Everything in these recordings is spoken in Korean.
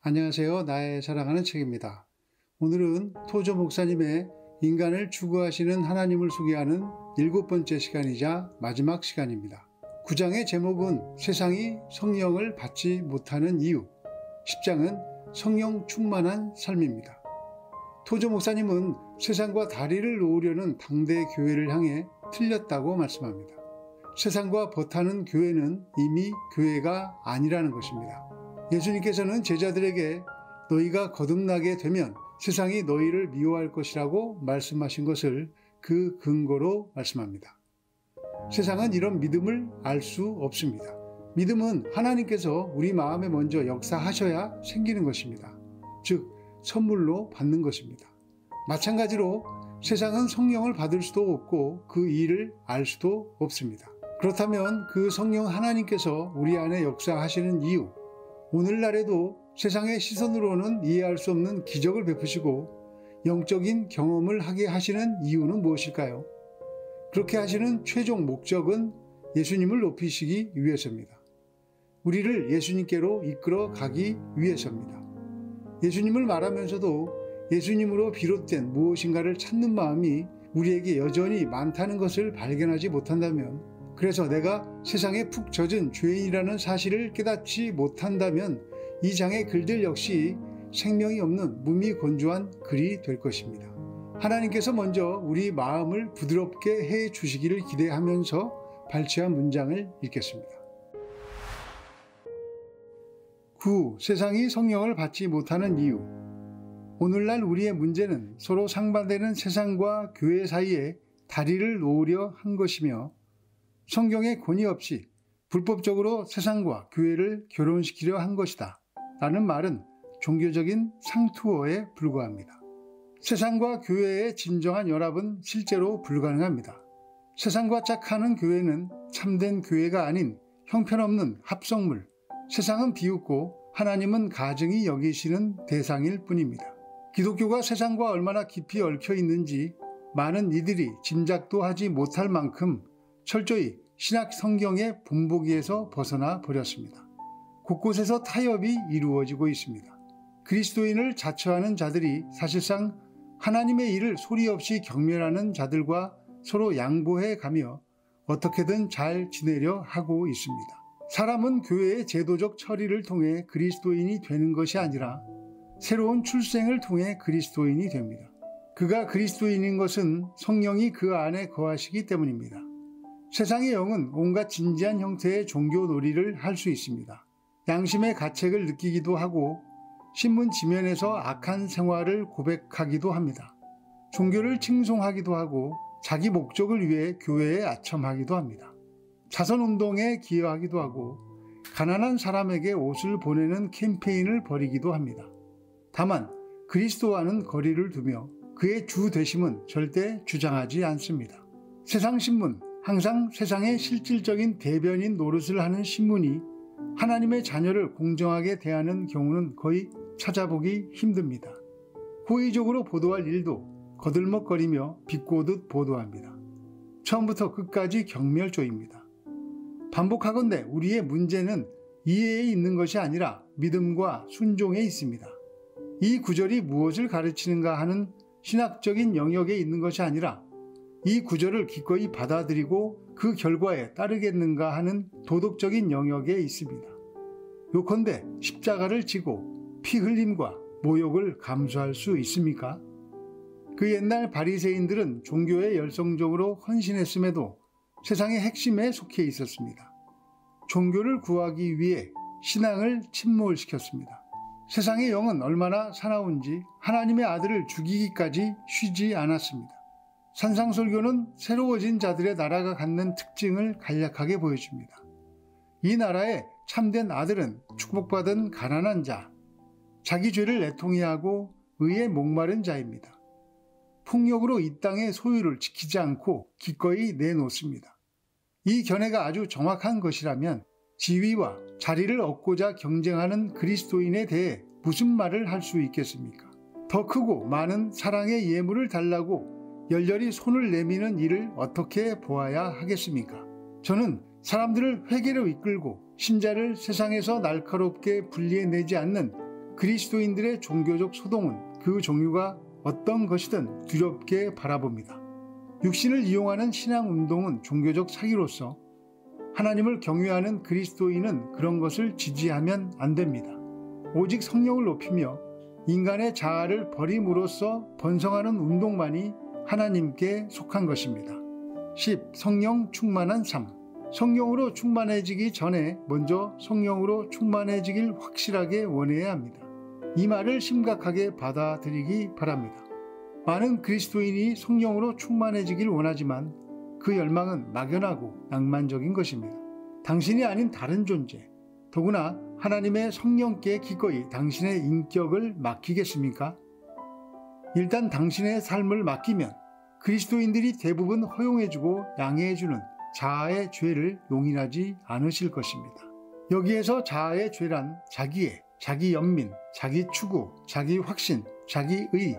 안녕하세요. 나의 사랑하는 책입니다. 오늘은 토저 목사님의 인간을 추구하시는 하나님을 소개하는 7번째 시간이자 마지막 시간입니다. 9장의 제목은 세상이 성령을 받지 못하는 이유, 10장은 성령 충만한 삶입니다. 토저 목사님은 세상과 다리를 놓으려는 당대 교회를 향해 틀렸다고 말씀합니다. 세상과 버타는 교회는 이미 교회가 아니라는 것입니다. 예수님께서는 제자들에게 너희가 거듭나게 되면 세상이 너희를 미워할 것이라고 말씀하신 것을 그 근거로 말씀합니다. 세상은 이런 믿음을 알 수 없습니다. 믿음은 하나님께서 우리 마음에 먼저 역사하셔야 생기는 것입니다. 즉, 선물로 받는 것입니다. 마찬가지로 세상은 성령을 받을 수도 없고 그 일을 알 수도 없습니다. 그렇다면 그 성령 하나님께서 우리 안에 역사하시는 이유, 오늘날에도 세상의 시선으로는 이해할 수 없는 기적을 베푸시고 영적인 경험을 하게 하시는 이유는 무엇일까요? 그렇게 하시는 최종 목적은 예수님을 높이시기 위해서입니다. 우리를 예수님께로 이끌어 가기 위해서입니다. 예수님을 말하면서도 예수님으로 비롯된 무엇인가를 찾는 마음이 우리에게 여전히 많다는 것을 발견하지 못한다면, 그래서 내가 세상에 푹 젖은 죄인이라는 사실을 깨닫지 못한다면 이 장의 글들 역시 생명이 없는 무미건조한 글이 될 것입니다. 하나님께서 먼저 우리 마음을 부드럽게 해 주시기를 기대하면서 발췌한 문장을 읽겠습니다. 9. 세상이 성령을 받지 못하는 이유. 오늘날 우리의 문제는 서로 상반되는 세상과 교회 사이에 다리를 놓으려 한 것이며 성경의 권위 없이 불법적으로 세상과 교회를 결혼시키려 한 것이다 라는 말은 종교적인 상투어에 불과합니다. 세상과 교회의 진정한 연합은 실제로 불가능합니다. 세상과 짝하는 교회는 참된 교회가 아닌 형편없는 합성물, 세상은 비웃고 하나님은 가증히 여기시는 대상일 뿐입니다. 기독교가 세상과 얼마나 깊이 얽혀 있는지 많은 이들이 짐작도 하지 못할 만큼 철저히 신약 성경의 본보기에서 벗어나 버렸습니다. 곳곳에서 타협이 이루어지고 있습니다. 그리스도인을 자처하는 자들이 사실상 하나님의 일을 소리 없이 경멸하는 자들과 서로 양보해 가며 어떻게든 잘 지내려 하고 있습니다. 사람은 교회의 제도적 처리를 통해 그리스도인이 되는 것이 아니라 새로운 출생을 통해 그리스도인이 됩니다. 그가 그리스도인인 것은 성령이 그 안에 거하시기 때문입니다. 세상의 영은 온갖 진지한 형태의 종교 놀이를 할 수 있습니다. 양심의 가책을 느끼기도 하고 신문 지면에서 악한 생활을 고백하기도 합니다. 종교를 칭송하기도 하고 자기 목적을 위해 교회에 아첨하기도 합니다. 자선운동에 기여하기도 하고 가난한 사람에게 옷을 보내는 캠페인을 벌이기도 합니다. 다만 그리스도와는 거리를 두며 그의 주 되심은 절대 주장하지 않습니다. 세상신문, 항상 세상의 실질적인 대변인 노릇을 하는 신문이 하나님의 자녀를 공정하게 대하는 경우는 거의 찾아보기 힘듭니다. 호의적으로 보도할 일도 거들먹거리며 비꼬듯 보도합니다. 처음부터 끝까지 경멸조입니다. 반복하건대 우리의 문제는 이해에 있는 것이 아니라 믿음과 순종에 있습니다. 이 구절이 무엇을 가르치는가 하는 신학적인 영역에 있는 것이 아니라 이 구절을 기꺼이 받아들이고 그 결과에 따르겠는가 하는 도덕적인 영역에 있습니다. 요컨대 십자가를 지고 피 흘림과 모욕을 감수할 수 있습니까? 그 옛날 바리새인들은 종교에 열성적으로 헌신했음에도 세상의 핵심에 속해 있었습니다. 종교를 구하기 위해 신앙을 침몰시켰습니다. 세상의 영은 얼마나 사나운지 하나님의 아들을 죽이기까지 쉬지 않았습니다. 산상설교는 새로워진 자들의 나라가 갖는 특징을 간략하게 보여줍니다. 이 나라의 참된 아들은 축복받은 가난한 자, 자기 죄를 애통해하고 의에 목마른 자입니다. 폭력으로 이 땅의 소유를 지키지 않고 기꺼이 내놓습니다. 이 견해가 아주 정확한 것이라면 지위와 자리를 얻고자 경쟁하는 그리스도인에 대해 무슨 말을 할 수 있겠습니까? 더 크고 많은 사랑의 예물을 달라고 열렬히 손을 내미는 일을 어떻게 보아야 하겠습니까? 저는 사람들을 회개로 이끌고 신자를 세상에서 날카롭게 분리해내지 않는 그리스도인들의 종교적 소동은 그 종류가 어떤 것이든 두렵게 바라봅니다. 육신을 이용하는 신앙운동은 종교적 사기로서 하나님을 경외하는 그리스도인은 그런 것을 지지하면 안 됩니다. 오직 성령을 높이며 인간의 자아를 버림으로써 번성하는 운동만이 하나님께 속한 것입니다. 10. 성령 충만한 삶. 성령으로 충만해지기 전에 먼저 성령으로 충만해지길 확실하게 원해야 합니다. 이 말을 심각하게 받아들이기 바랍니다. 많은 그리스도인이 성령으로 충만해지길 원하지만 그 열망은 막연하고 낭만적인 것입니다. 당신이 아닌 다른 존재, 더구나 하나님의 성령께 기꺼이 당신의 인격을 맡기겠습니까? 일단 당신의 삶을 맡기면 그리스도인들이 대부분 허용해주고 양해해주는 자아의 죄를 용인하지 않으실 것입니다. 여기에서 자아의 죄란 자기애, 자기 연민, 자기 추구, 자기 확신, 자기의,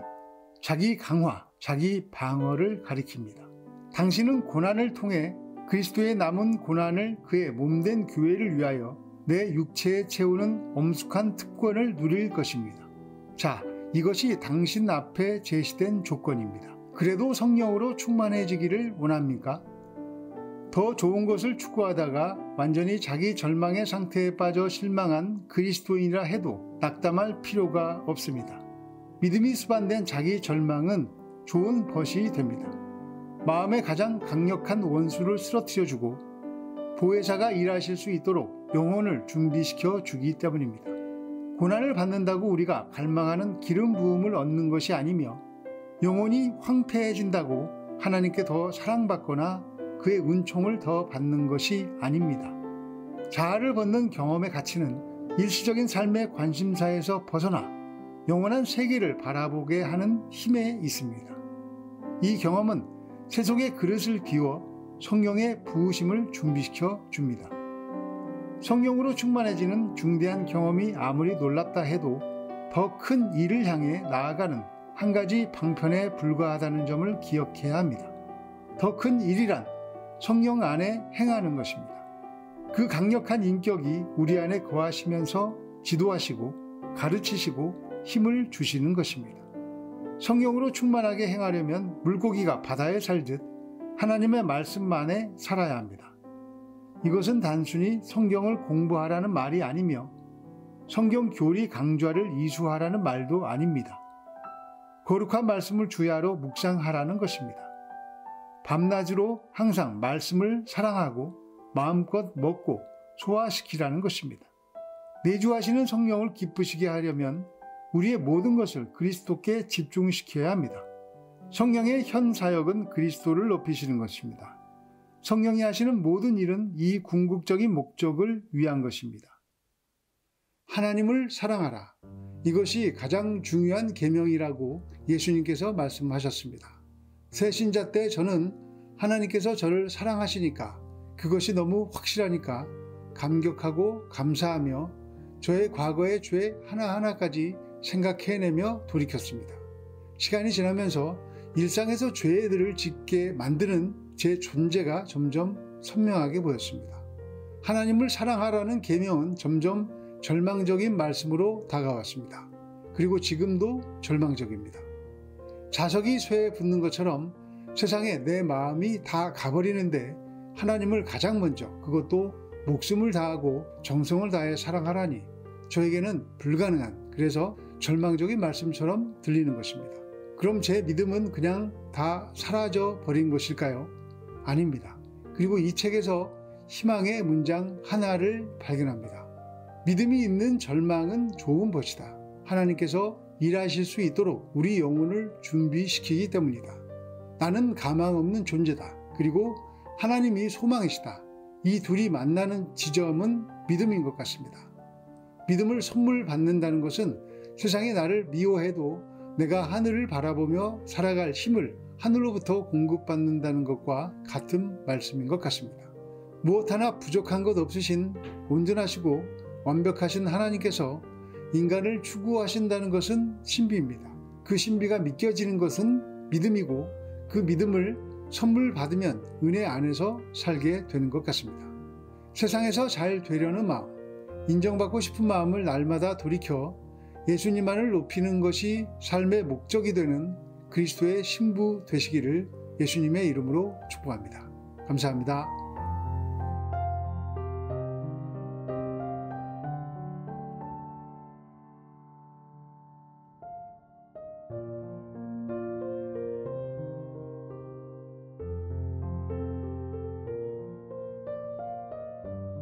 자기 강화, 자기 방어를 가리킵니다. 당신은 고난을 통해 그리스도의 남은 고난을 그의 몸된 교회를 위하여 내 육체에 채우는 엄숙한 특권을 누릴 것입니다. 자, 이것이 당신 앞에 제시된 조건입니다. 그래도 성령으로 충만해지기를 원합니까? 더 좋은 것을 추구하다가 완전히 자기 절망의 상태에 빠져 실망한 그리스도인이라 해도 낙담할 필요가 없습니다. 믿음이 수반된 자기 절망은 좋은 벗이 됩니다. 마음의 가장 강력한 원수를 쓰러뜨려주고 보혜사가 일하실 수 있도록 영혼을 준비시켜 주기 때문입니다. 고난을 받는다고 우리가 갈망하는 기름 부음을 얻는 것이 아니며 영혼이 황폐해진다고 하나님께 더 사랑받거나 그의 은총을 더 받는 것이 아닙니다. 자아를 벗는 경험의 가치는 일시적인 삶의 관심사에서 벗어나 영원한 세계를 바라보게 하는 힘에 있습니다. 이 경험은 세속의 그릇을 비워 성령의 부으심을 준비시켜 줍니다. 성령으로 충만해지는 중대한 경험이 아무리 놀랍다 해도 더 큰 일을 향해 나아가는 한 가지 방편에 불과하다는 점을 기억해야 합니다. 더 큰 일이란 성령 안에 행하는 것입니다. 그 강력한 인격이 우리 안에 거하시면서 지도하시고 가르치시고 힘을 주시는 것입니다. 성령으로 충만하게 행하려면 물고기가 바다에 살듯 하나님의 말씀만에 살아야 합니다. 이것은 단순히 성경을 공부하라는 말이 아니며 성경 교리 강좌를 이수하라는 말도 아닙니다. 거룩한 말씀을 주야로 묵상하라는 것입니다. 밤낮으로 항상 말씀을 사랑하고 마음껏 먹고 소화시키라는 것입니다. 내주하시는 성령을 기쁘시게 하려면 우리의 모든 것을 그리스도께 집중시켜야 합니다. 성령의 현 사역은 그리스도를 높이시는 것입니다. 성령이 하시는 모든 일은 이 궁극적인 목적을 위한 것입니다. 하나님을 사랑하라. 이것이 가장 중요한 계명이라고 예수님께서 말씀하셨습니다. 새신자 때 저는 하나님께서 저를 사랑하시니까 그것이 너무 확실하니까 감격하고 감사하며 저의 과거의 죄 하나하나까지 생각해내며 돌이켰습니다. 시간이 지나면서 일상에서 죄들을 짓게 만드는 제 존재가 점점 선명하게 보였습니다. 하나님을 사랑하라는 계명은 점점 절망적인 말씀으로 다가왔습니다. 그리고 지금도 절망적입니다. 자석이 쇠에 붙는 것처럼 세상에 내 마음이 다 가버리는데 하나님을 가장 먼저 그것도 목숨을 다하고 정성을 다해 사랑하라니 저에게는 불가능한 그래서 절망적인 말씀처럼 들리는 것입니다. 그럼 제 믿음은 그냥 다 사라져 버린 것일까요? 아닙니다. 그리고 이 책에서 희망의 문장 하나를 발견합니다. 믿음이 있는 절망은 좋은 것이다. 하나님께서 일하실 수 있도록 우리 영혼을 준비시키기 때문이다. 나는 가망 없는 존재다. 그리고 하나님이 소망이시다. 이 둘이 만나는 지점은 믿음인 것 같습니다. 믿음을 선물 받는다는 것은 세상이 나를 미워해도 내가 하늘을 바라보며 살아갈 힘을 하늘로부터 공급받는다는 것과 같은 말씀인 것 같습니다. 무엇 하나 부족한 것 없으신 온전하시고 완벽하신 하나님께서 인간을 추구하신다는 것은 신비입니다. 그 신비가 믿겨지는 것은 믿음이고 그 믿음을 선물 받으면 은혜 안에서 살게 되는 것 같습니다. 세상에서 잘 되려는 마음, 인정받고 싶은 마음을 날마다 돌이켜 예수님만을 높이는 것이 삶의 목적이 되는 그리스도의 신부 되시기를 예수님의 이름으로 축복합니다. 감사합니다.